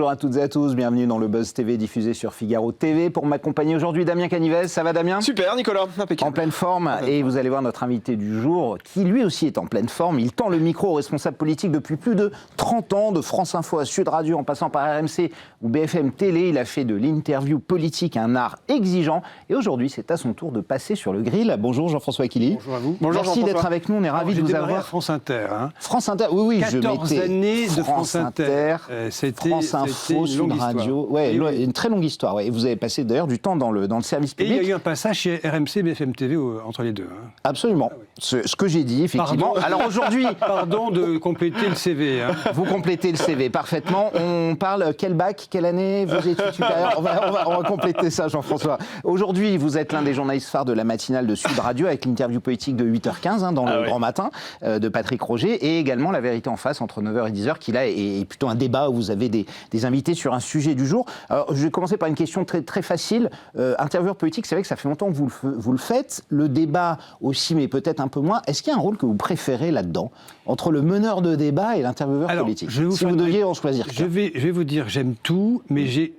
Bonjour à toutes et à tous, bienvenue dans le Buzz TV diffusé sur Figaro TV. Pour m'accompagner aujourd'hui, Damien Canivez. Ça va, Damien? Super, Nicolas, impeccable. En pleine forme, et vous allez voir notre invité du jour, qui lui aussi est en pleine forme. Il tend le micro aux responsables politiques depuis plus de 30 ans, de France Info à Sud Radio, en passant par RMC ou BFM Télé. Il a fait de l'interview politique un art exigeant. Et aujourd'hui, c'est à son tour de passer sur le grill. Bonjour Jean-François Aquili. Bonjour à vous. Bonjour Merci d'être avec nous, on est ravis de vous avoir. À France Inter. Hein. France Inter, oui, 14 années de France Inter. C'était France Info, Sud Radio. Ouais, une très longue histoire. Ouais. Et vous avez passé d'ailleurs du temps dans le service public. Et il y a eu un passage chez RMC, BFM TV entre les deux. Hein. Absolument. Ah oui. Ce que j'ai dit, effectivement. Pardon. Alors aujourd'hui. Pardon de compléter le CV. Hein. Vous complétez le CV parfaitement. On parle quel bac, quelle année, vos études supérieures. On va compléter ça, Jean-François. Aujourd'hui, vous êtes l'un des journalistes phares de la matinale de Sud Radio avec l'interview politique de 8h15 dans le grand matin de Patrick Roger et également La Vérité en face entre 9h et 10h qui là est plutôt un débat où vous avez des invités sur un sujet du jour. Alors, je vais commencer par une question très, très facile. Intervieweur politique, c'est vrai que ça fait longtemps que vous le faites. Le débat aussi, mais peut-être un peu moins. Est-ce qu'il y a un rôle que vous préférez là-dedans, entre le meneur de débat et l'intervieweur politique? Si vous deviez en choisir. Je vais vous dire, j'aime tout, mais j'ai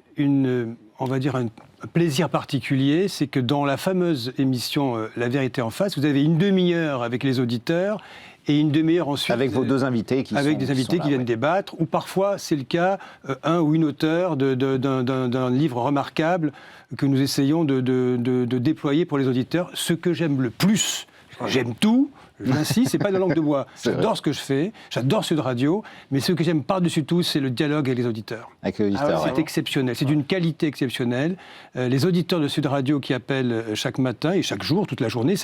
on va dire un plaisir particulier, c'est que dans la fameuse émission La Vérité en face, vous avez une demi-heure avec les auditeurs et une demi-heure ensuite... Avec vos deux invités qui viennent débattre, ou parfois, c'est le cas, un ou une auteure d'un livre remarquable que nous essayons de déployer pour les auditeurs. Ce que j'aime le plus, j'aime tout, j'insiste, c'est pas de la langue de bois. J'adore ce que je fais, j'adore Sud Radio, mais ce que j'aime par-dessus tout, c'est le dialogue avec les auditeurs. C'est exceptionnel, c'est d'une qualité exceptionnelle. Les auditeurs de Sud Radio qui appellent chaque matin et chaque jour, toute la journée,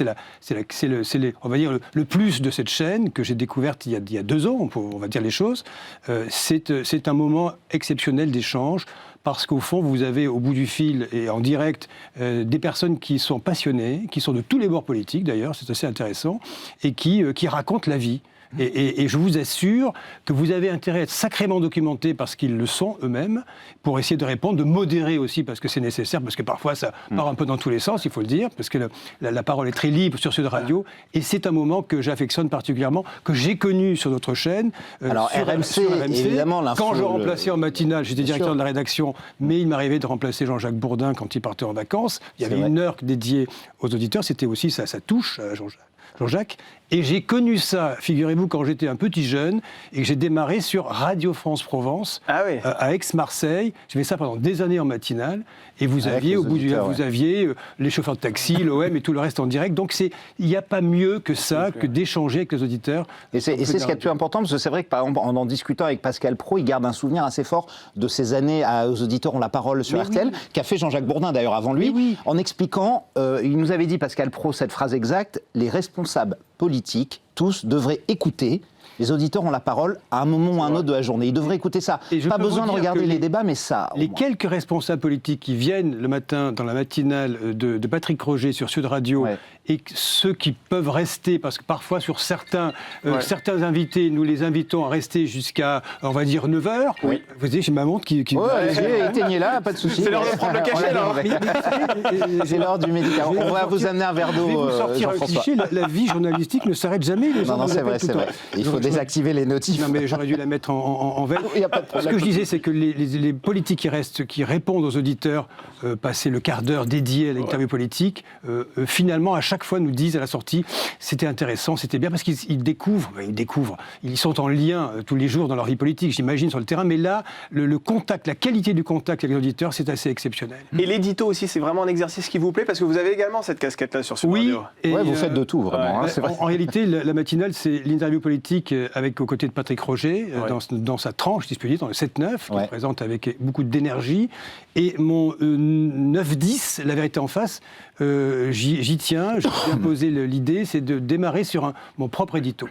on va dire le plus de cette chaîne que j'ai découverte il y a 2 ans, on va dire les choses. C'est un moment exceptionnel d'échange. Parce qu'au fond, vous avez au bout du fil et en direct des personnes qui sont passionnées, qui sont de tous les bords politiques d'ailleurs, c'est assez intéressant, et qui racontent la vie. Et je vous assure que vous avez intérêt à être sacrément documentés parce qu'ils le sont eux-mêmes, pour essayer de répondre, de modérer aussi parce que c'est nécessaire, parce que parfois ça part un peu dans tous les sens, il faut le dire, parce que la parole est très libre sur Sud Radio, et c'est un moment que j'affectionne particulièrement, que j'ai connu sur notre chaîne. Alors sur RMC, évidemment, quand je remplaçais en matinale, j'étais directeur de la rédaction, mais il m'arrivait de remplacer Jean-Jacques Bourdin quand il partait en vacances. Il y avait une heure dédiée aux auditeurs, c'était aussi ça touche à Jean-Jacques. Et j'ai connu ça, figurez-vous, quand j'étais un petit jeune et que j'ai démarré sur Radio France Provence à Aix-Marseille. J'ai fait ça pendant des années en matinale. Et vous aviez, les chauffeurs de taxi, l'OM et tout le reste en direct. Donc il n'y a pas mieux que ça, que d'échanger avec les auditeurs. Et c'est ce qui est le plus important, parce que c'est vrai que par exemple, en discutant avec Pascal Praud, il garde un souvenir assez fort de ces années aux auditeurs ont la parole sur RTL, qu'a fait Jean-Jacques Bourdin d'ailleurs avant lui, en expliquant, il nous avait dit, Pascal Praud, cette phrase exacte, les responsables politiques, tous, devraient écouter. Les auditeurs ont la parole à un moment ou à un autre de la journée. Ils devraient écouter ça. Pas besoin de regarder les débats, mais ça... Les quelques responsables politiques qui viennent le matin dans la matinale de Patrick Roger sur Sud Radio, et ceux qui peuvent rester, parce que parfois sur certains invités, nous les invitons à rester jusqu'à, on va dire, 9h. Vous voyez, j'ai ma montre qui... éteignez là, pas de souci. C'est l'heure de prendre le cachet, là. C'est l'heure du médicament. On va vous amener un verre d'eau, Jean-François. Je vais vous sortir un cliché, la vie journalistique ne s'arrête jamais. Non, c'est vrai. Il faut désactiver les notifs. Non, mais j'aurais dû la mettre en veille. Il n'y a pas de problème. Ce que je disais, c'est que les politiques qui répondent aux auditeurs, passer le quart d'heure dédié à l'interview politique, finalement, à chaque fois, nous disent à la sortie, c'était intéressant, c'était bien, parce qu'ils découvrent, ils sont en lien tous les jours dans leur vie politique, j'imagine, sur le terrain, mais là, le contact, la qualité du contact avec les auditeurs, c'est assez exceptionnel. Et l'édito aussi, c'est vraiment un exercice qui vous plaît, parce que vous avez également cette casquette-là sur Sud Radio. Vous faites de tout, vraiment. C'est vrai. En réalité, la matinale, c'est l'interview politique avec aux côtés de Patrick Roger, dans sa tranche, si je puis dire, dans le 7-9, qu'il présente avec beaucoup d'énergie. Et mon 9-10, La Vérité en face, j'y tiens. J'ai imposé l'idée, c'est de démarrer sur mon propre édito,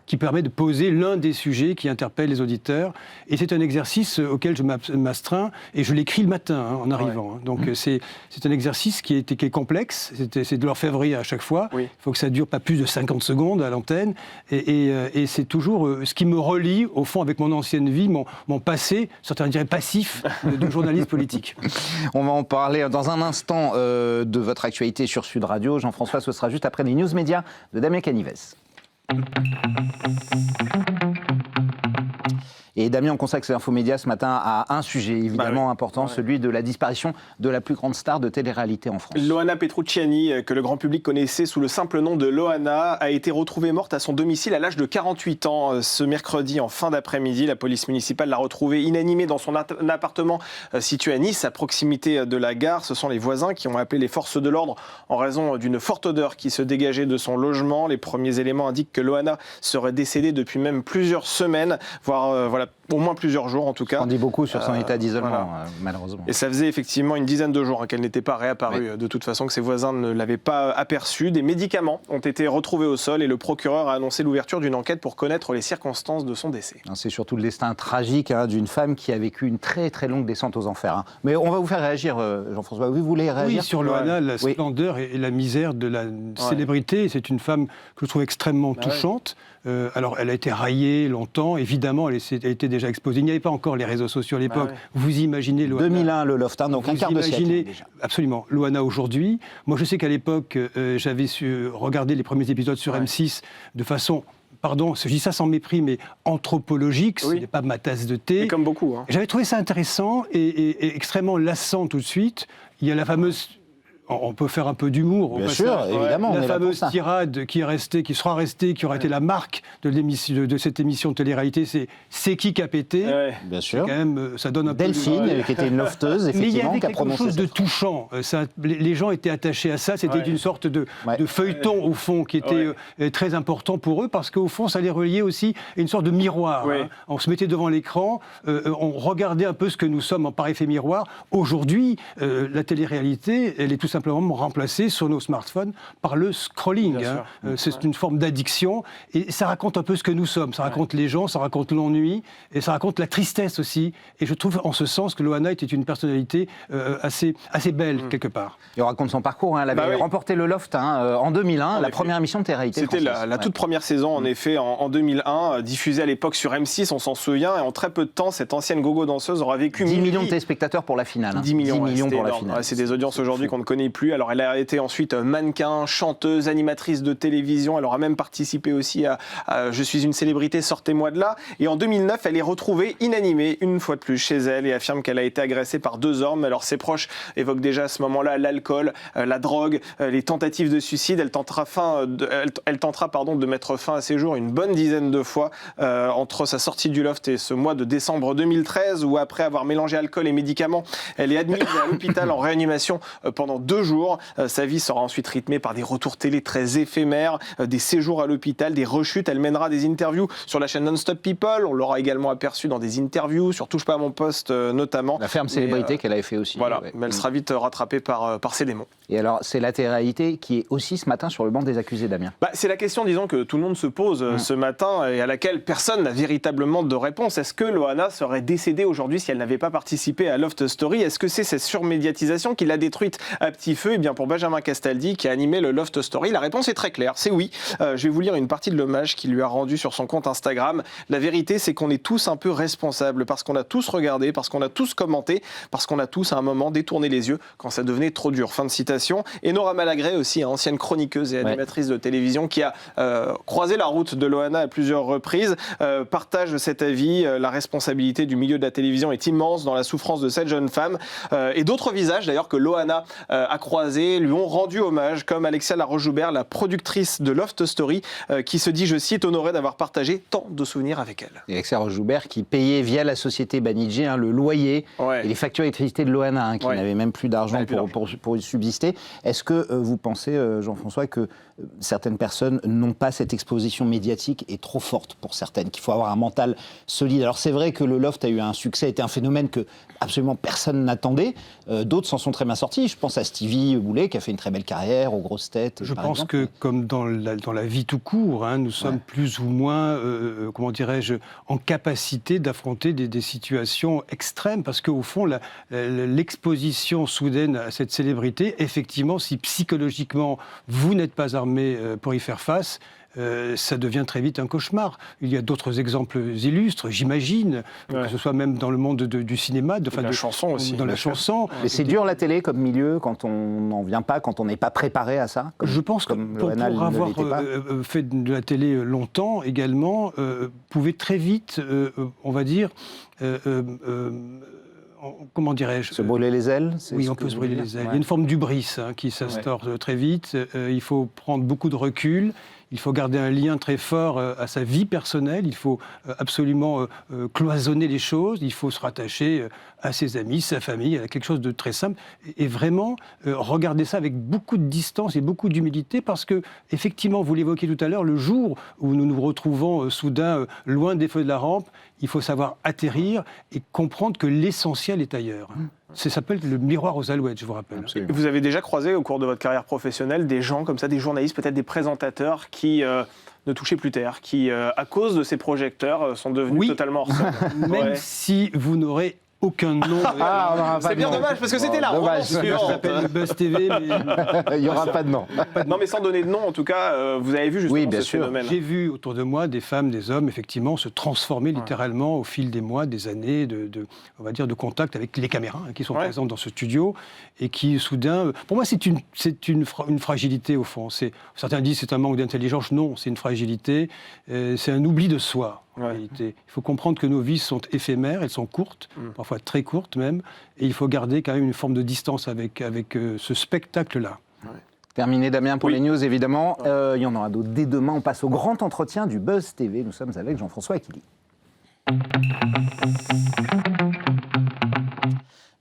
qui permet de poser l'un des sujets qui interpellent les auditeurs. Et c'est un exercice auquel je m'astreins, et je l'écris le matin, en arrivant. Donc c'est un exercice qui est complexe, c'est de l'orfèvrerie à chaque fois. Il faut que ça dure pas plus de 50 secondes à l'antenne. Et c'est toujours ce qui me relie, au fond, avec mon ancienne vie, mon passé, certains diraient passif, de journaliste politique. On va en parler dans un instant de votre actualité sur Sud Radio. Jean-François, ce sera juste après les news médias de Damien Canivez. Et Damien, on consacre ses infomédias ce matin à un sujet évidemment important, celui de la disparition de la plus grande star de télé-réalité en France. Loana Petrucciani, que le grand public connaissait sous le simple nom de Loana, a été retrouvée morte à son domicile à l'âge de 48 ans. Ce mercredi, en fin d'après-midi, la police municipale l'a retrouvée inanimée dans son appartement situé à Nice, à proximité de la gare. Ce sont les voisins qui ont appelé les forces de l'ordre en raison d'une forte odeur qui se dégageait de son logement. Les premiers éléments indiquent que Loana serait décédée depuis même plusieurs semaines, voire au moins plusieurs jours en tout cas. On dit beaucoup sur son état d'isolement, malheureusement. Et ça faisait effectivement une dizaine de jours qu'elle n'était pas réapparue, de toute façon, que ses voisins ne l'avaient pas aperçue. Des médicaments ont été retrouvés au sol et le procureur a annoncé l'ouverture d'une enquête pour connaître les circonstances de son décès. C'est surtout le destin tragique d'une femme qui a vécu une très très longue descente aux enfers. Mais on va vous faire réagir, Jean-François. Vous voulez réagir? Oui, sur Loana, la splendeur et la misère de la célébrité. C'est une femme que je trouve extrêmement touchante. Alors, elle a été raillée longtemps. Évidemment, elle était déjà exposée. Il n'y avait pas encore les réseaux sociaux à l'époque. Vous imaginez Loana... 2001, le Loft, donc un quart de siècle déjà. Absolument. Loana aujourd'hui. Moi, je sais qu'à l'époque, j'avais regardé les premiers épisodes sur M6 de façon... Pardon, je dis ça sans mépris, mais anthropologique, ce n'est pas ma tasse de thé. Et comme beaucoup. J'avais trouvé ça intéressant et extrêmement lassant tout de suite. Il y a la fameuse... On peut faire un peu d'humour. Bien sûr, évidemment. La fameuse tirade qui sera restée, qui aurait été la marque de cette émission de télé-réalité, c'est qui a pété. Bien sûr. Quand même, ça donne un Delphine, qui était une lofteuse, effectivement, mais il y avait qui a prononcé quelque chose de touchant. Les gens étaient attachés à ça. C'était une sorte de feuilleton, au fond, qui était très important pour eux, parce qu'au fond, ça les reliait aussi à une sorte de miroir. On se mettait devant l'écran, on regardait un peu ce que nous sommes en par effet miroir. Aujourd'hui, la télé-réalité, elle est tout simplement remplacée sur nos smartphones par le scrolling. C'est une forme d'addiction et ça raconte un peu ce que nous sommes. Ça raconte les gens, ça raconte l'ennui et ça raconte la tristesse aussi. Et je trouve en ce sens que Loana était une personnalité assez belle quelque part. Et on raconte son parcours. Elle avait remporté le Loft en 2001, la première émission de télé-réalité. C'était la toute première saison en effet en 2001, diffusée à l'époque sur M6, on s'en souvient. Et en très peu de temps, cette ancienne gogo danseuse aura vécu 10 millions de téléspectateurs pour la finale. 10 millions pour la finale. C'est des audiences aujourd'hui qu'on ne connaît plus. Alors elle a été ensuite mannequin, chanteuse, animatrice de télévision. Elle aura même participé aussi à Je suis une célébrité, sortez-moi de là. Et en 2009, elle est retrouvée inanimée une fois de plus chez elle et affirme qu'elle a été agressée par 2 hommes. Alors ses proches évoquent déjà à ce moment-là l'alcool, la drogue, les tentatives de suicide. Elle tentera de mettre fin à ses jours une bonne dizaine de fois entre sa sortie du Loft et ce mois de décembre 2013 où après avoir mélangé alcool et médicaments, elle est admise à l'hôpital en réanimation pendant 2 jours. Sa vie sera ensuite rythmée par des retours télé très éphémères, des séjours à l'hôpital, des rechutes. Elle mènera des interviews sur la chaîne Non-Stop People. On l'aura également aperçue dans des interviews sur Touche pas à mon poste notamment. La ferme célébrité qu'elle avait fait aussi. Voilà, mais elle sera vite rattrapée par ses démons. Et alors, c'est la télé-réalité qui est aussi ce matin sur le banc des accusés, Damien. C'est la question, disons, que tout le monde se pose ce matin et à laquelle personne n'a véritablement de réponse. Est-ce que Loana serait décédée aujourd'hui si elle n'avait pas participé à Loft Story? Est-ce que c'est cette surmédiatisation qui l'a détruite à petit feu? Eh bien, pour Benjamin Castaldi, qui a animé le Loft Story, la réponse est très claire, c'est oui. Je vais vous lire une partie de l'hommage qu'il lui a rendu sur son compte Instagram. La vérité, c'est qu'on est tous un peu responsables parce qu'on a tous regardé, parce qu'on a tous commenté, parce qu'on a tous à un moment détourné les yeux quand ça devenait trop dur. Fin de citation. Et Nora Malagré aussi, ancienne chroniqueuse et animatrice de télévision qui a croisé la route de Loana à plusieurs reprises, partage cet avis. La responsabilité du milieu de la télévision est immense dans la souffrance de cette jeune femme. Et d'autres visages d'ailleurs que Loana a croisés lui ont rendu hommage, comme Alexia Laroche-Joubert, la productrice de Loft Story, qui se dit, je cite, honorée d'avoir partagé tant de souvenirs avec elle. Et Alexia Laroche-Joubert qui payait via la société Banijé le loyer et les factures d'électricité de Loana, qui n'avait même plus d'argent pour subsister. Est-ce que vous pensez, Jean-François, que certaines personnes n'ont pas cette exposition médiatique et trop forte pour certaines, qu'il faut avoir un mental solide? Alors c'est vrai que le Loft a eu un succès, a été un phénomène que absolument personne n'attendait. D'autres s'en sont très bien sortis. Je pense à Stevie Boulet qui a fait une très belle carrière aux grosses têtes. Je pense que comme dans la vie tout court, nous sommes plus ou moins, comment dirais-je, en capacité d'affronter des situations extrêmes parce qu'au fond, l'exposition soudaine à cette célébrité, effectivement, si psychologiquement vous n'êtes pas armé pour y faire face, ça devient très vite un cauchemar. Il y a d'autres exemples illustres, j'imagine, que ce soit même dans le monde du cinéma, de la chanson aussi. Dans la chanson. Mais c'est dur la télé comme milieu quand on n'en vient pas, quand on n'est pas préparé à ça. Je pense que pour avoir fait de la télé longtemps également, pouvait très vite, on va dire, comment dirais-je, se brûler les ailes. Oui, on peut se brûler les ailes. Il y a une forme d'hubris qui s'instaure très vite. Il faut prendre beaucoup de recul. Il faut garder un lien très fort à sa vie personnelle. Il faut absolument cloisonner les choses. Il faut se rattacher à ses amis, sa famille, à quelque chose de très simple. Et vraiment regarder ça avec beaucoup de distance et beaucoup d'humilité, parce que, effectivement, vous l'évoquiez tout à l'heure, le jour où nous nous retrouvons soudain loin des feux de la rampe, il faut savoir atterrir et comprendre que l'essentiel est ailleurs. Ça s'appelle le miroir aux alouettes, je vous rappelle. Absolument. Vous avez déjà croisé au cours de votre carrière professionnelle des gens comme ça, des journalistes, peut-être des présentateurs qui ne touchaient plus terre, qui, à cause de ces projecteurs, sont devenus totalement hors sol. Même si vous n'aurez aucun nom. C'est bien dommage, parce que c'était la romance suivante. Ça s'appelle le Buzz TV, mais... Il n'y aura pas de nom. Non, mais sans donner de nom, en tout cas, vous avez vu justement ce phénomène. J'ai vu autour de moi des femmes, des hommes, effectivement, se transformer littéralement au fil des mois, des années, on va dire, de contact avec les caméras qui sont présentes dans ce studio, et qui, soudain... Pour moi, c'est une fragilité, au fond. Certains disent c'est un manque d'intelligence. Non, c'est une fragilité. C'est un oubli de soi. En réalité. Il faut comprendre que nos vies sont éphémères, elles sont courtes, parfois très courtes même, et il faut garder quand même une forme de distance avec ce spectacle-là. Terminé, Damien, pour les news, évidemment. Il y en aura d'autres dès demain. On passe au grand entretien du Buzz TV. Nous sommes avec Jean-François Aquili.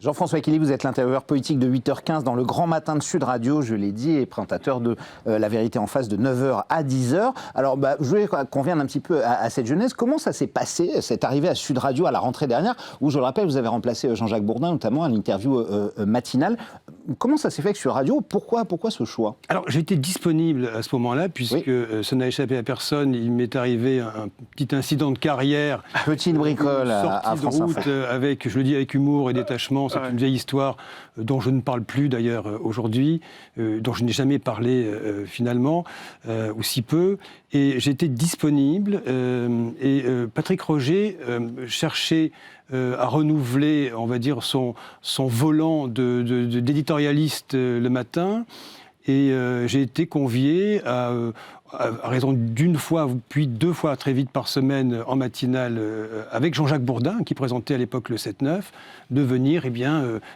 Jean-François Aquili, vous êtes l'intervieweur politique de 8h15 dans le Grand Matin de Sud Radio, je l'ai dit, et présentateur de La Vérité en face de 9h à 10h. Alors, je voulais qu'on revienne un petit peu à cette jeunesse. Comment ça s'est passé, cette arrivée à Sud Radio à la rentrée dernière, où, je le rappelle, vous avez remplacé Jean-Jacques Bourdin, notamment à l'interview matinale. Comment ça s'est fait que Sud Radio, pourquoi ce choix? Alors, j'étais disponible à ce moment-là, puisque ça n'a échappé à personne. Il m'est arrivé un petit incident de carrière. Petite bricole à France Info. Sortie de route, avec, je le dis avec humour et détachement. C'est une vieille histoire dont je ne parle plus d'ailleurs aujourd'hui, dont je n'ai jamais parlé finalement, ou si peu. Et j'étais disponible, et Patrick Roger cherchait à renouveler, on va dire, son volant d'éditorialiste le matin. Et j'ai été convié à raison d'une fois, puis 2 fois très vite par semaine en matinale, avec Jean-Jacques Bourdin, qui présentait à l'époque le 7-9, de venir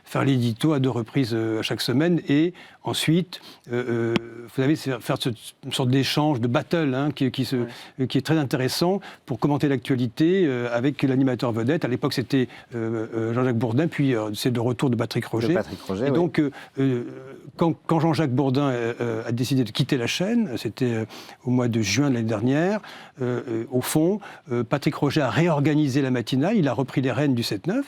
faire l'édito à 2 reprises à chaque semaine, et ensuite, vous savez, faire une sorte d'échange, de battle, qui est très intéressant pour commenter l'actualité avec l'animateur vedette. À l'époque, c'était Jean-Jacques Bourdin, puis c'est le retour de Patrick Roger. Et donc, quand Jean-Jacques Bourdin a décidé de quitter la chaîne, c'était au mois de juin de l'année dernière, au fond, Patrick Roger a réorganisé la matinale, il a repris les rênes du 7-9,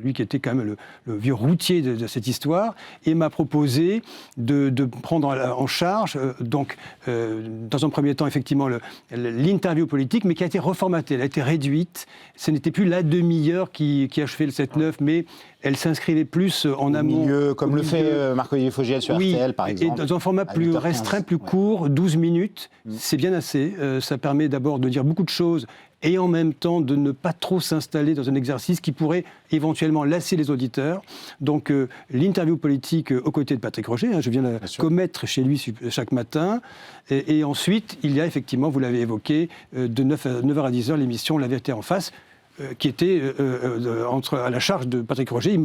lui qui était quand même le vieux routier de cette histoire, et m'a proposé de prendre en charge, dans un premier temps, effectivement, l'interview politique, mais qui a été reformatée, elle a été réduite. Ce n'était plus la demi-heure qui achevait le 7-9, mais elle s'inscrivait plus en amont. Comme le fait Marc-Olivier Fogiel sur RTL, par exemple. Et dans un format plus restreint, plus court, 12 minutes, c'est bien assez. Ça permet d'abord de dire beaucoup de choses, et en même temps de ne pas trop s'installer dans un exercice qui pourrait éventuellement lasser les auditeurs. Donc l'interview politique aux côtés de Patrick Roger, je viens de commettre chez lui chaque matin, et ensuite il y a effectivement, vous l'avez évoqué, de 9h à 10h l'émission La Vérité en face, qui était à la charge de Patrick Roger. Il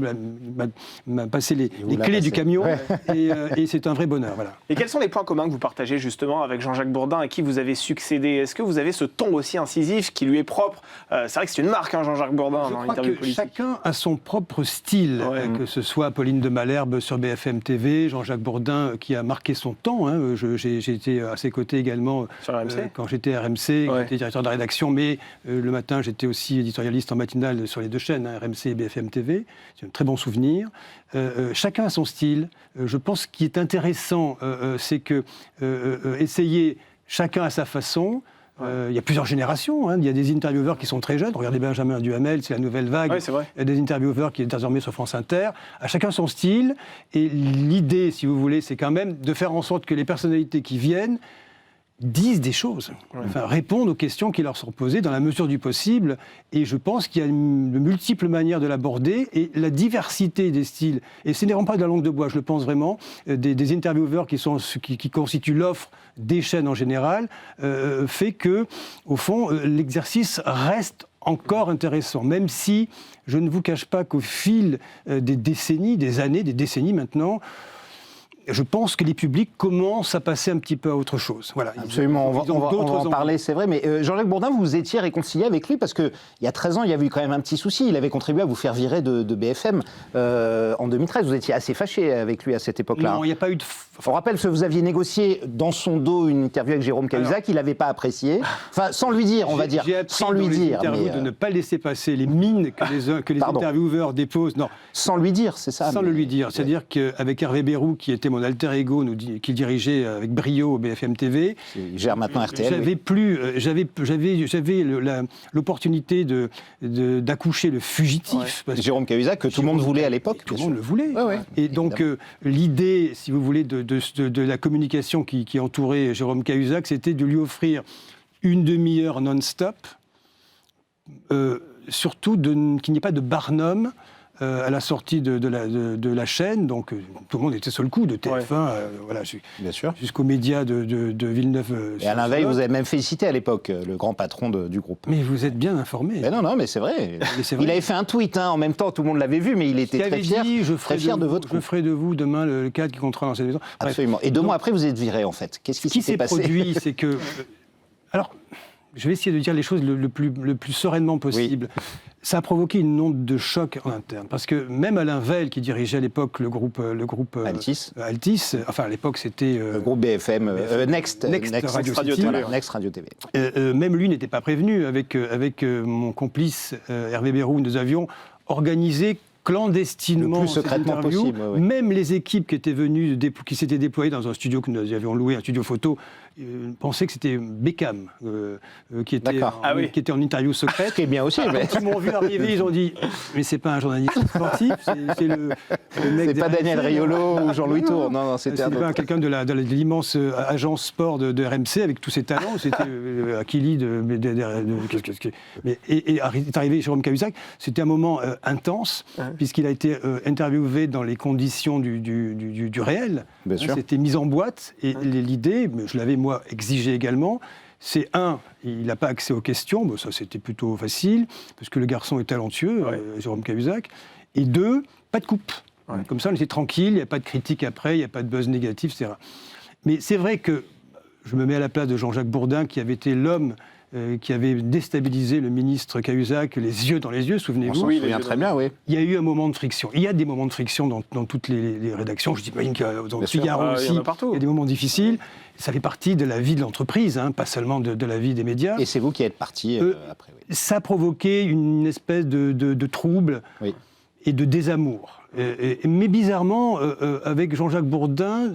m'a passé les clés du camion, et c'est un vrai bonheur. Voilà. Et quels sont les points communs que vous partagez justement avec Jean-Jacques Bourdin, à qui vous avez succédé? Est-ce que vous avez ce ton aussi incisif qui lui est propre? C'est vrai que c'est une marque, Jean-Jacques Bourdin, dans l'interview politique. Chacun a son propre style, que ce soit Pauline de Malherbe sur BFM TV, Jean-Jacques Bourdin qui a marqué son temps. J'ai été à ses côtés également quand j'étais à RMC, j'étais directeur de la rédaction, mais le matin j'étais aussi éditorialiste en matinale sur les 2 chaînes, RMC et BFM TV. C'est un très bon souvenir. Chacun a son style. Je pense ce qui est intéressant, c'est que essayer chacun à sa façon. Il y a plusieurs générations. Il y a des intervieweurs qui sont très jeunes. Regardez Benjamin Duhamel, c'est la nouvelle vague. C'est vrai. Il y a des intervieweurs qui est désormais sur France Inter. À chacun son style. Et l'idée, si vous voulez, c'est quand même de faire en sorte que les personnalités qui viennent disent des choses, enfin, répondent aux questions qui leur sont posées dans la mesure du possible. Et je pense qu'il y a de multiples manières de l'aborder et la diversité des styles. Et ce n'est vraiment pas de la langue de bois, je le pense vraiment. Des intervieweurs qui constituent l'offre des chaînes en général fait que, au fond, l'exercice reste encore intéressant, même si je ne vous cache pas qu'au fil des décennies, des décennies maintenant, je pense que les publics commencent à passer un petit peu à autre chose. Voilà. Absolument, on va en parler, c'est vrai. Mais Jean-Jacques Bourdin, vous étiez réconcilié avec lui parce qu'il y a 13 ans, il y avait eu quand même un petit souci. Il avait contribué à vous faire virer de BFM en 2013. Vous étiez assez fâché avec lui à cette époque-là. Non, il n'y a pas eu de... On rappelle que vous aviez négocié dans son dos une interview avec Jérôme Cahuzac, qu'il n'avait pas apprécié. Enfin, sans lui dire, on va dire. J'ai appris sans lui dire. Mais de ne pas laisser passer les mines que les intervieweurs déposent. Non. Sans lui dire, c'est ça. Sans le lui dire. C'est-à-dire qu'avec Hervé Bérou, qui était mon alter ego, qui dirigeait avec brio BFM TV. Il gère maintenant RTL. J'avais l'opportunité d'accoucher le fugitif. Ouais. Jérôme Cahuzac, que tout le monde voulait à l'époque. Tout le monde le voulait. Ouais, et donc, l'idée, si vous voulez, de la communication qui entourait Jérôme Cahuzac, c'était de lui offrir une demi-heure non-stop, surtout qu'il n'y ait pas de Barnum à la sortie de la chaîne, donc tout le monde était sur le coup, de TF1 jusqu'aux médias de Villeneuve. Et Alain Veil, vous avez même félicité à l'époque, le grand patron du groupe. Mais vous êtes bien informé. Ben non, mais c'est vrai. Il avait fait un tweet, en même temps, tout le monde l'avait vu, mais il était très fier de votre groupe. Je ferai de vous demain le cadre qui comptera dans cette maison. Absolument. Et 2 mois après, vous êtes viré, en fait. Qu'est-ce qui s'est passé ? Ce qui s'est produit, c'est que... Alors, je vais essayer de dire les choses le plus sereinement possible. Oui. Ça a provoqué une onde de choc en interne, parce que même Alain Veil, qui dirigeait à l'époque le groupe Altis, enfin à l'époque c'était... le groupe BFM, Next Radio TV. Même lui n'était pas prévenu. Avec mon complice Hervé Bérou, nous avions organisé clandestinement, le plus secrètement possible. Ouais. Même les équipes qui étaient venues, qui s'étaient déployées dans un studio que nous avions loué, un studio photo, pensaient que c'était Beckham qui était en interview secrète. Ce qui est bien aussi. Mais... Quand ils m'ont vu arriver, ils ont dit « Mais c'est pas un journaliste sportif, c'est le mec... » C'est pas Daniel Riolo ou Jean-Louis Tour. Non, c'était pas quelqu'un de l'immense agence sport de RMC avec tous ses talents. C'était Akili et est arrivé Jérôme Cahuzac. C'était un moment intense. Puisqu'il a été interviewé dans les conditions du réel. C'était mis en boîte. Et l'idée, je l'avais moi exigé également, c'est il n'a pas accès aux questions, ça c'était plutôt facile, parce que le garçon est talentueux, Jérôme Cahuzac. Et 2, pas de coupe. Comme ça, on était tranquille, il n'y a pas de critique après, il n'y a pas de buzz négatif, etc. Mais c'est vrai que je me mets à la place de Jean-Jacques Bourdin, qui avait été l'homme qui avait déstabilisé le ministre Cahuzac, les yeux dans les yeux, souvenez-vous. On s'en souvient très bien, oui. Il y a eu un moment de friction. Il y a des moments de friction dans toutes les rédactions. Je dis que dans Figaro aussi, il y a des moments difficiles. Ça fait partie de la vie de l'entreprise, pas seulement de la vie des médias. Et c'est vous qui êtes parti après. Oui. Ça a provoqué une espèce de trouble et de désamour. Mais bizarrement, avec Jean-Jacques Bourdin,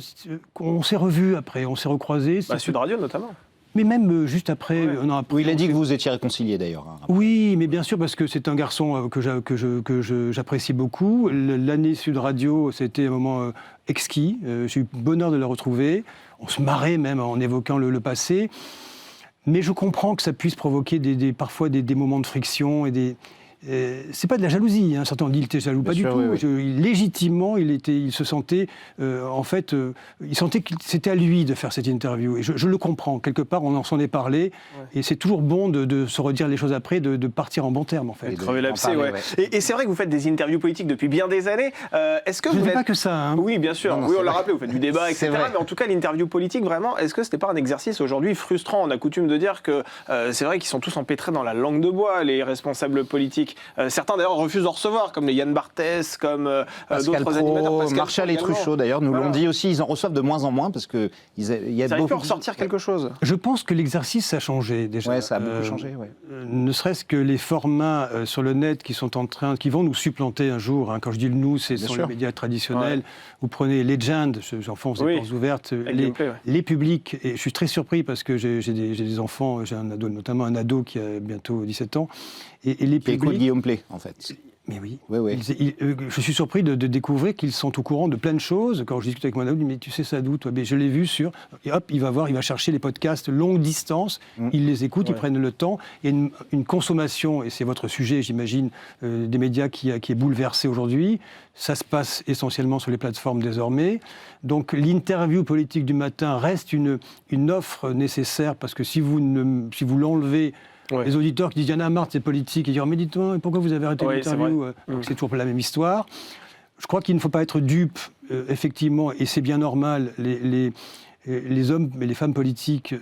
on s'est revus après, on s'est recroisés. Sud Radio notamment. Mais même juste après... Oui, il a dit que vous étiez réconciliés d'ailleurs. Oui, mais bien sûr, parce que c'est un garçon que j'apprécie beaucoup. L'année Sud Radio, c'était un moment exquis. J'ai eu le bonheur de le retrouver. On se marrait même en évoquant le passé. Mais je comprends que ça puisse provoquer parfois des moments de friction et c'est pas de la jalousie, certains ont dit qu'il était jaloux, pas du tout. Légitimement, il se sentait, il sentait que c'était à lui de faire cette interview. Et je le comprends, quelque part, on s'en est parlé, et c'est toujours bon de se redire les choses après, de partir en bon terme, en fait. Crever l'abcès, Et c'est vrai que vous faites des interviews politiques depuis bien des années. Est-ce que je ne fais pas que ça. Oui, bien sûr. On l'a rappelé, vous faites du débat, etc. Mais en tout cas, l'interview politique, vraiment, est-ce que c'était pas un exercice aujourd'hui frustrant ? On a coutume de dire que c'est vrai qu'ils sont tous empêtrés dans la langue de bois, les responsables politiques. Certains d'ailleurs refusent de recevoir, comme les Yann Barthès, comme d'autres animateurs. Marchal et Truchot d'ailleurs nous l'ont dit aussi, ils en reçoivent de moins en moins parce que il y a ça peut ressortir quelque chose. Je pense que l'exercice a changé déjà. Oui, ça a beaucoup changé. Ne serait-ce que les formats sur le net qui vont nous supplanter un jour. Quand je dis le nous, c'est sur les médias traditionnels. Vous prenez Legend, j'enfonce des portes ouvertes, les publics. Et je suis très surpris parce que j'ai des enfants, j'ai un ado, notamment un ado qui a bientôt 17 ans. Et les qui écoute Guillaume Play, en fait. Mais oui. Oui. Je suis surpris de découvrir qu'ils sont au courant de plein de choses. Quand je discute avec mon ami, mais tu sais ça d'où, toi? Mais je l'ai vu sur... Et hop, il va chercher les podcasts longue distance, il les écoute, ils prennent le temps. Il y a une consommation, et c'est votre sujet, j'imagine, des médias qui est bouleversé aujourd'hui. Ça se passe essentiellement sur les plateformes désormais. Donc l'interview politique du matin reste une offre nécessaire, parce que si vous l'enlevez... Les auditeurs qui disent « il y en a marre de ces politiques », et disent « mais dites-moi, pourquoi vous avez arrêté l'interview ?» Donc c'est toujours la même histoire. Je crois qu'il ne faut pas être dupe, effectivement, et c'est bien normal, les hommes et les femmes politiques,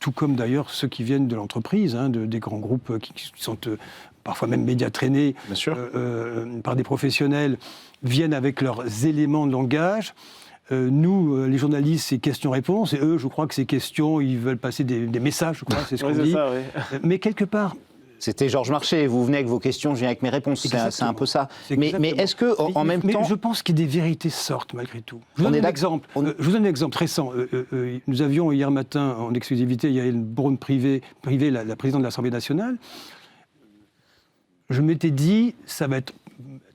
tout comme d'ailleurs ceux qui viennent de l'entreprise, des grands groupes qui sont parfois même médias traînés par des professionnels, viennent avec leurs éléments de langage. Nous, les journalistes, c'est questions-réponses, et eux, je crois que ces questions, ils veulent passer des messages, je crois, c'est ce qu'on dit. Ça, mais quelque part... C'était Georges Marchais, vous venez avec vos questions, je viens avec mes réponses, c'est un peu ça. Mais est-ce que, en même temps... Je pense que des vérités sortent, malgré tout. Je vous donne un exemple récent. Nous avions hier matin, en exclusivité, Yael Braun-Pivet, la présidente de l'Assemblée nationale. Je m'étais dit, ça va être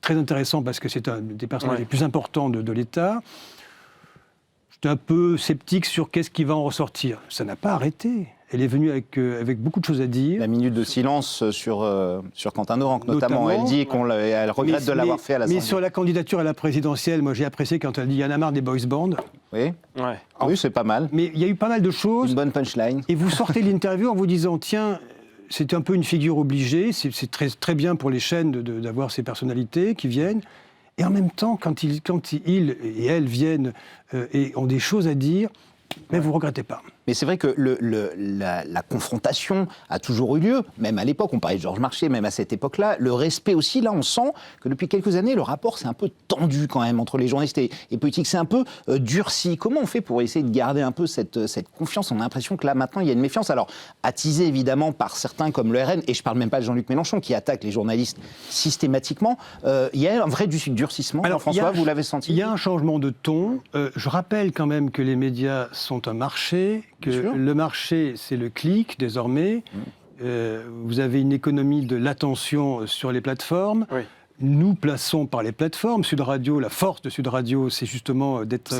très intéressant, parce que c'est un des personnages les plus importants de l'État. J'étais un peu sceptique sur qu'est-ce qui va en ressortir. Ça n'a pas arrêté. Elle est venue avec beaucoup de choses à dire. La minute de silence sur Quentin Noranc, notamment. Elle dit qu'elle regrette de l'avoir fait à l'Assemblée. Mais sur la candidature à la présidentielle, moi j'ai apprécié quand elle dit « il y en a marre des boys bands ». Oui, oui, c'est pas mal. Mais il y a eu pas mal de choses. Une bonne punchline. Et vous sortez l'interview en vous disant « tiens, c'est un peu une figure obligée, c'est très, très bien pour les chaînes d'avoir ces personnalités qui viennent ». Et en même temps, quand ils et elles viennent et ont des choses à dire, mais vous ne regrettez pas. Mais c'est vrai que la confrontation a toujours eu lieu, même à l'époque, on parlait de Georges Marchais, même à cette époque-là. Le respect aussi, là, on sent que depuis quelques années, le rapport s'est un peu tendu quand même entre les journalistes et politiques. C'est un peu durci. Comment on fait pour essayer de garder un peu cette confiance? On a l'impression que là, maintenant, il y a une méfiance. Alors, attisée évidemment par certains comme le RN, et je ne parle même pas de Jean-Luc Mélenchon, qui attaque les journalistes systématiquement. Il y a un vrai durcissement. Alors, François, vous l'avez senti? Il y a un changement de ton. Je rappelle quand même que les médias sont un marché, que le marché, c'est le clic, désormais. Vous avez une économie de l'attention sur les plateformes. Oui. Nous plaçons par les plateformes. Sud Radio, la force de Sud Radio, c'est justement d'être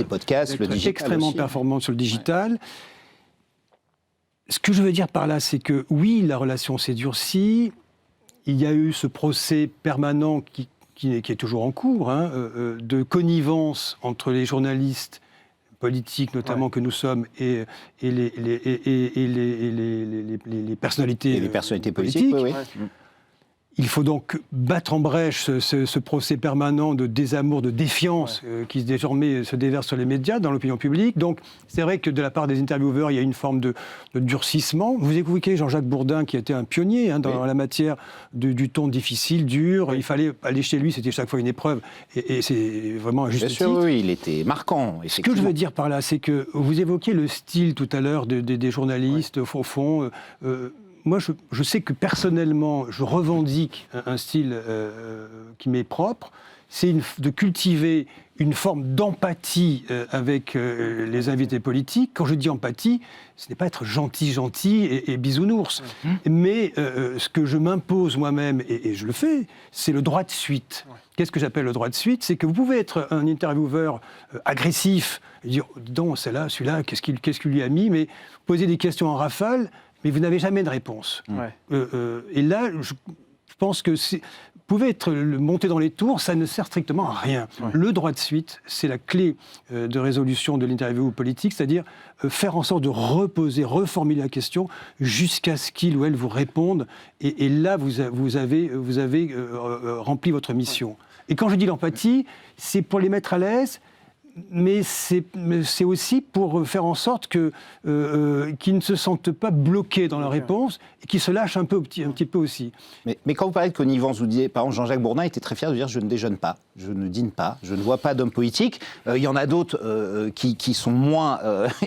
extrêmement performant sur le digital. Ouais. Ce que je veux dire par là, c'est que oui, la relation s'est durcie. Il y a eu ce procès permanent qui est toujours en cours, de connivence entre les journalistes politiques notamment que nous sommes et les personnalités, et les personnalités politiques. Oui. Il faut donc battre en brèche ce procès permanent de désamour, de défiance qui désormais se déverse sur les médias, dans l'opinion publique. Donc c'est vrai que de la part des intervieweurs, il y a une forme de durcissement. Vous écoutez Jean-Jacques Bourdin, qui était un pionnier dans la matière du ton difficile, dur. Il fallait aller chez lui, c'était chaque fois une épreuve. Et c'est vraiment un juste titre. Bien sûr, oui, il était marquant. Ce que je veux dire par là, c'est que vous évoquiez le style tout à l'heure des journalistes, au fond. Moi, je sais que personnellement, je revendique un style qui m'est propre. C'est de cultiver une forme d'empathie avec les invités politiques. Quand je dis empathie, ce n'est pas être gentil et bisounours. Mais ce que je m'impose moi-même, et je le fais, c'est le droit de suite. Qu'est-ce que j'appelle le droit de suite? C'est que vous pouvez être un intervieweur agressif, et dire, dis donc, celui-là, qu'est-ce qu'il lui a mis? Mais poser des questions en rafale, mais vous n'avez jamais de réponse. Et là, je pense que vous pouvez monter dans les tours, ça ne sert strictement à rien. Le droit de suite, c'est la clé de résolution de l'interview politique, c'est-à-dire faire en sorte de reformuler la question jusqu'à ce qu'il ou elle vous réponde. Et là, vous avez rempli votre mission. Et quand je dis l'empathie, c'est pour les mettre à l'aise, mais c'est aussi pour faire en sorte qu'ils ne se sentent pas bloqués dans leur réponse et qu'ils se lâchent un petit peu aussi. Mais quand vous parlez de connivence, vous disiez, par exemple, Jean-Jacques Bourdin était très fier de dire « je ne déjeune pas, je ne dîne pas, je ne vois pas d'homme politique ». Il y en a d'autres qui sont moins,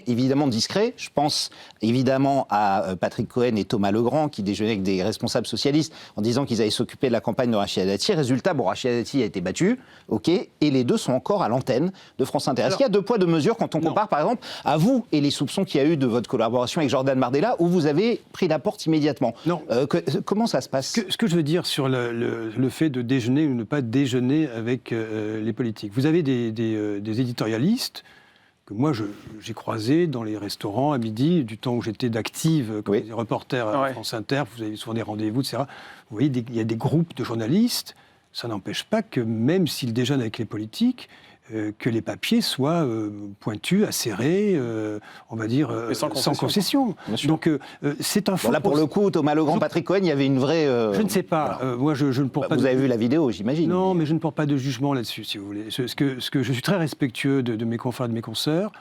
évidemment, discrets. Je pense évidemment à Patrick Cohen et Thomas Legrand qui déjeunaient avec des responsables socialistes en disant qu'ils allaient s'occuper de la campagne de Rachida Dati. Résultat, Rachida Dati a été battue, et les deux sont encore à l'antenne de France France Inter. Est-ce qu'il y a deux poids, deux mesures quand on compare, par exemple, à vous et les soupçons qu'il y a eu de votre collaboration avec Jordan Bardella, où vous avez pris la porte immédiatement? Non. Comment ça se passe? Ce que je veux dire sur le fait de déjeuner ou ne pas déjeuner avec les politiques. Vous avez des éditorialistes que moi j'ai croisés dans les restaurants à midi, du temps où j'étais d'active comme reporter à France Inter, vous avez souvent des rendez-vous, etc. Vous voyez, il y a des groupes de journalistes, ça n'empêche pas que même s'ils déjeunent avec les politiques, que les papiers soient pointus, acérés, on va dire, sans concession. Donc c'est un faux... Là, pour le coup, Thomas Legrand, Patrick Cohen, il y avait une vraie... Je ne sais pas. Voilà. Moi, je ne porte pas... Vous avez vu la vidéo, j'imagine. Non, mais je ne porte pas de jugement là-dessus, si vous voulez. Ce que je suis très respectueux de mes confrères et de mes consoeurs,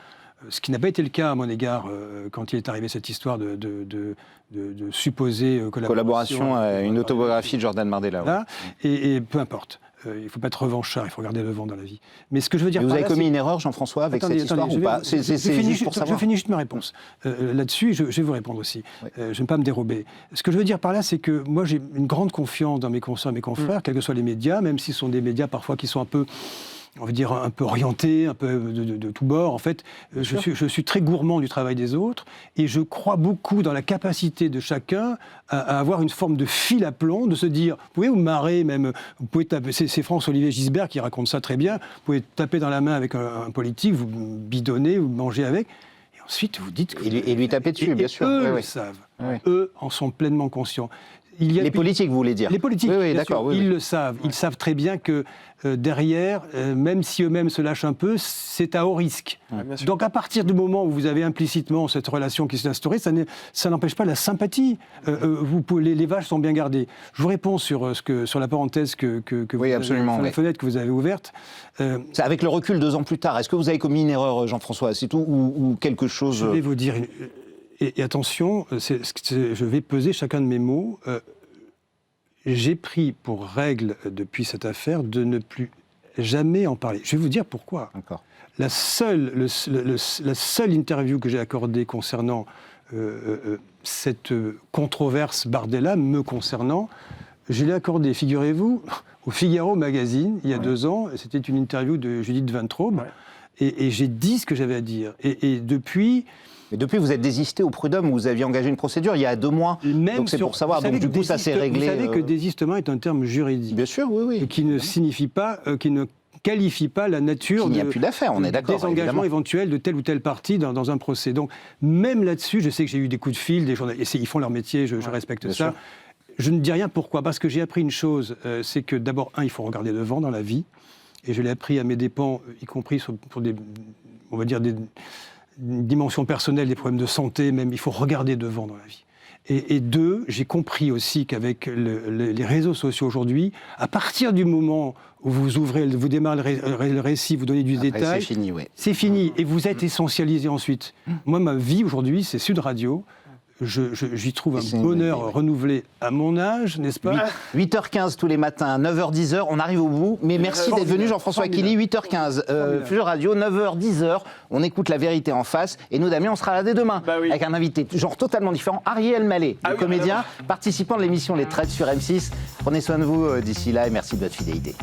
ce qui n'a pas été le cas à mon égard quand il est arrivé cette histoire de supposée collaboration à une autobiographie de Jordan Bardella. Là, et peu importe. Il ne faut pas être revanchard, il faut regarder devant dans la vie. Mais ce que je veux dire... Mais vous avez commis une erreur, Jean-François, avec cette histoire ou pas? Je finis juste ma réponse. Là-dessus, je vais vous répondre aussi. Oui. Je ne vais pas me dérober. Ce que je veux dire par là, c'est que moi, j'ai une grande confiance dans mes consoeurs et mes confrères, quels que soient les médias, même si ce sont des médias parfois qui sont un peu... on va dire un peu orienté, un peu de tous bords. En fait, je suis très gourmand du travail des autres et je crois beaucoup dans la capacité de chacun à avoir une forme de fil à plomb, de se dire, vous pouvez vous marrer même, vous pouvez taper, c'est François-Olivier Gisbert qui raconte ça très bien, vous pouvez taper dans la main avec un politique, vous bidonnez, vous mangez avec, et ensuite vous dites... Et lui taper dessus, bien sûr. Eux le savent, eux en sont pleinement conscients. Les politiques, vous voulez dire? Les politiques, oui, d'accord. Ils le savent. Ils savent très bien que derrière, même si eux-mêmes se lâchent un peu, c'est à haut risque. Donc à partir du moment où vous avez implicitement cette relation qui s'est instaurée, ça n'empêche pas la sympathie. Les vaches sont bien gardées. Je vous réponds sur la parenthèse que vous avez, sur la fenêtre que vous avez ouverte. Avec le recul 2 ans plus tard, est-ce que vous avez commis une erreur, Jean-François, c'est tout, ou quelque chose? Je vais vous dire... Et attention, je vais peser chacun de mes mots. J'ai pris pour règle depuis cette affaire de ne plus jamais en parler. Je vais vous dire pourquoi. D'accord. La seule interview que j'ai accordée concernant cette controverse Bardella me concernant, je l'ai accordée, figurez-vous, au Figaro Magazine, il y a 2 ans. C'était une interview de Judith Van Traub. Et j'ai dit ce que j'avais à dire. Et depuis... Mais depuis, vous êtes désisté au Prud'homme où vous aviez engagé une procédure il y a 2 mois. Donc c'est pour savoir. Donc du coup, ça s'est réglé. Vous savez que désistement est un terme juridique. Bien sûr, oui. Et qui ne signifie pas, qui ne qualifie pas la nature il n'y a plus d'affaires, on est d'accord. Des engagements éventuels de telle ou telle partie dans un procès. Donc même là-dessus, je sais que j'ai eu des coups de fil, des journalistes, ils font leur métier, je respecte ça. Sûr. Je ne dis rien, pourquoi? Parce que j'ai appris une chose, c'est que d'abord, il faut regarder devant dans la vie. Et je l'ai appris à mes dépens, y compris pour des, on va dire, des dimensions personnelles, des problèmes de santé même. Il faut regarder devant dans la vie. Et 2, j'ai compris aussi qu'avec les réseaux sociaux aujourd'hui, à partir du moment où vous démarrez le récit, vous donnez du détail, c'est fini, c'est fini. Et vous êtes essentialisé ensuite. Moi, ma vie aujourd'hui, c'est Sud Radio. J'y trouve un bonheur renouvelé à mon âge, n'est-ce pas? 8h15 tous les matins, 9h-10h, on arrive au bout. Mais merci d'être venu, Jean-François Achilly. 8h15, Futur Radio, 9h-10h, on écoute La Vérité en face. Et nous, Damien, on sera là dès demain avec un invité genre totalement différent, Ariel Mallet, le comédien, participant de l'émission Les Traites sur M6. Prenez soin de vous d'ici là et merci de votre fidélité.